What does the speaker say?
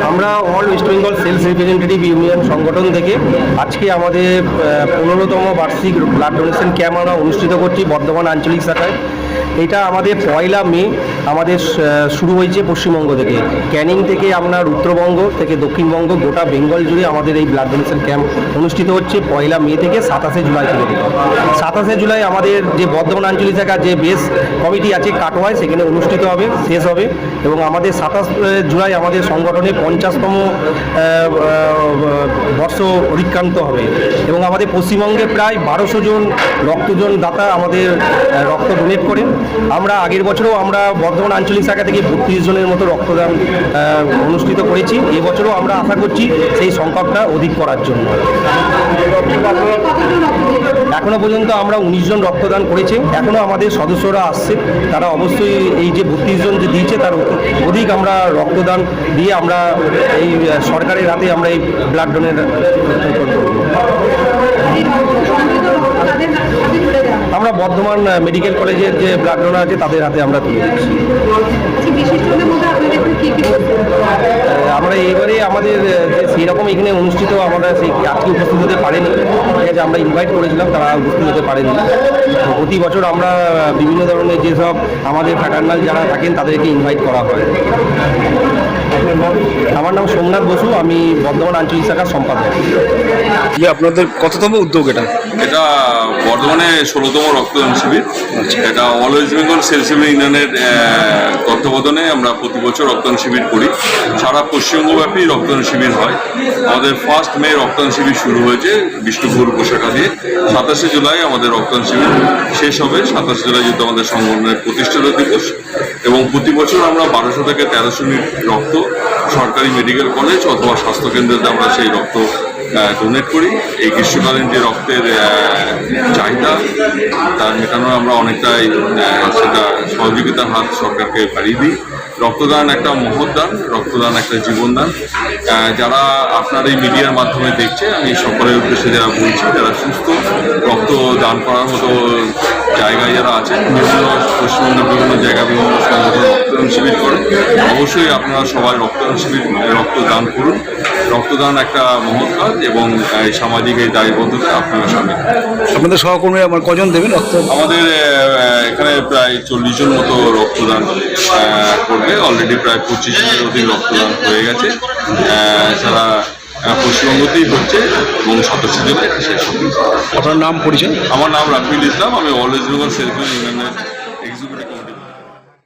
আমরা all West Bengal sales representative union সংগঠন থেকে আজকে আমাদের 15তম বার্ষিক ব্লাড ডোনেশন ক্যাম্প আমরা অনুষ্ঠিত করছি বর্ধমান আঞ্চলিক শাখায়। এটা আমাদের 1 মে আমাদের শুরু হয়েছে পশ্চিমবঙ্গ থেকে, ক্যানিং থেকে আপনার উত্তরবঙ্গ থেকে দক্ষিণবঙ্গ গোটা বেঙ্গল জুড়ে আমাদের এই ব্লাড ডোনেশন ক্যাম্প অনুষ্ঠিত হচ্ছে 1 মে থেকে 27 জুলাই পর্যন্ত। 27 জুলাই আমাদের যে বর্ধমান আঞ্চলিক শাখা যে বেস কমিটি আছে কাটোয়ায়, সেখানে অনুষ্ঠিত হবে, শেষ হবে। এবং আমাদের 27 জুলাই আমাদের সংগঠনে 50তম বর্ষ অতিক্রান্ত হবে এবং আমাদের পশ্চিমবঙ্গে প্রায় 1200 জন রক্তজন দাতা আমাদের রক্ত ডোনেট করেন। আমরা আগের বছরও আমরা বর্ধমান আঞ্চলিক শাখা থেকে 32 জনের মতো রক্তদান অনুষ্ঠিত করেছি। এবছরও আমরা আশা করছি সেই সংখ্যাটা অধিক করার জন্য। এখনও পর্যন্ত আমরা 19 জন রক্তদান করেছি, এখনও আমাদের সদস্যরা আসছে, তারা অবশ্যই এই যে 32 জন যে দিয়েছে তার অধিক আমরা রক্তদান দিয়ে আমরা এই সরকারের হাতে আমরা এই ব্লাড ডোনেট আমরা বর্ধমান মেডিকেল কলেজের যে ব্লাড ডোনার আছে তাদের হাতে আমরা তুলে দিচ্ছি। আমরা এবারে আমাদের সেই রকম এখানে অনুষ্ঠিত আমরা সেই আজকে উপস্থিত হতে পারেনি, ঠিক আছে, আমরা ইনভাইট করেছিলাম, তারা উপস্থিত হতে পারেনি। প্রতি বছর আমরা বিভিন্ন ধরনের যেসব আমাদের ফ্যাটার্নাল যারা থাকেন তাদেরকে ইনভাইট করা হয়। আমার নাম সোমনাথ বসু, আমি বর্ধমান আঞ্চলিক শাখার সম্পাদক। আপনাদের কততম উদ্যোগ এটা? এটা বর্ধমানে 16তম রক্তদান শিবির। এটা অল ওয়েস্ট বেঙ্গল সেলস ইউনিয়নের তত্ত্বাবধানে আমরা প্রতি বছর রক্তদান শিবির করি। সারা পশ্চিমবঙ্গব্যাপী রক্তদান শিবির হয়। আমাদের 1 মে রক্তদান শিবির শুরু হয়েছে বিষ্ণুপুর উপশাখা দিয়ে। 27 জুলাই আমাদের রক্তদান শিবির শেষ হবে। 27 জুলাই যেহেতু আমাদের সংগঠনের প্রতিষ্ঠাতা দিবস, এবং প্রতি বছর আমরা 1200 থেকে 1300 ইউনিট রক্ত সরকারি মেডিকেল কলেজ অথবা স্বাস্থ্যকেন্দ্রতে আমরা সেই রক্ত ডোনেট করি। এই গ্রীষ্মকালীন যে রক্তের চাহিদা তার মেটানো আমরা অনেকটাই সেটা সহযোগিতার হাত সরকারকে বাড়িয়ে দিই। রক্তদান একটা মহৎ দান, রক্তদান একটা জীবনদান। যারা আপনার এই মিডিয়ার মাধ্যমে দেখছে, আমি সকলের উদ্দেশ্যে যারা বলছি, যারা সুস্থ রক্ত দান করার মতো জায়গায় যারা আছেন, বিভিন্ন পশ্চিমবঙ্গের বিভিন্ন জায়গায় বিভিন্ন সংগঠন রক্তদান শিবির করে, অবশ্যই আপনারা সবাই রক্তদান শিবির রক্তদান করুন। রক্তদান একটা মহৎ কাজ এবং সামাজিক এই দায়বদ্ধতা আপনারা সামিল। আপনাদের সহকর্মী কজন দেবেন রক্ত? আমাদের এখানে প্রায় 40 জন মতো রক্তদান করবে। অলরেডি প্রায় 25 জনের অধিক রক্তদান হয়ে গেছে। সারা পশ্চিমবঙ্গতেই হচ্ছে এবং 27 জুলাই শেষ হবে। আপনার নাম পরিচয়? আমার নাম রাফিউল ইসলাম, আমি অল ওয়েস্ট বেঙ্গল সেলস ইউনিয়নের এক্সিকিউটিভ।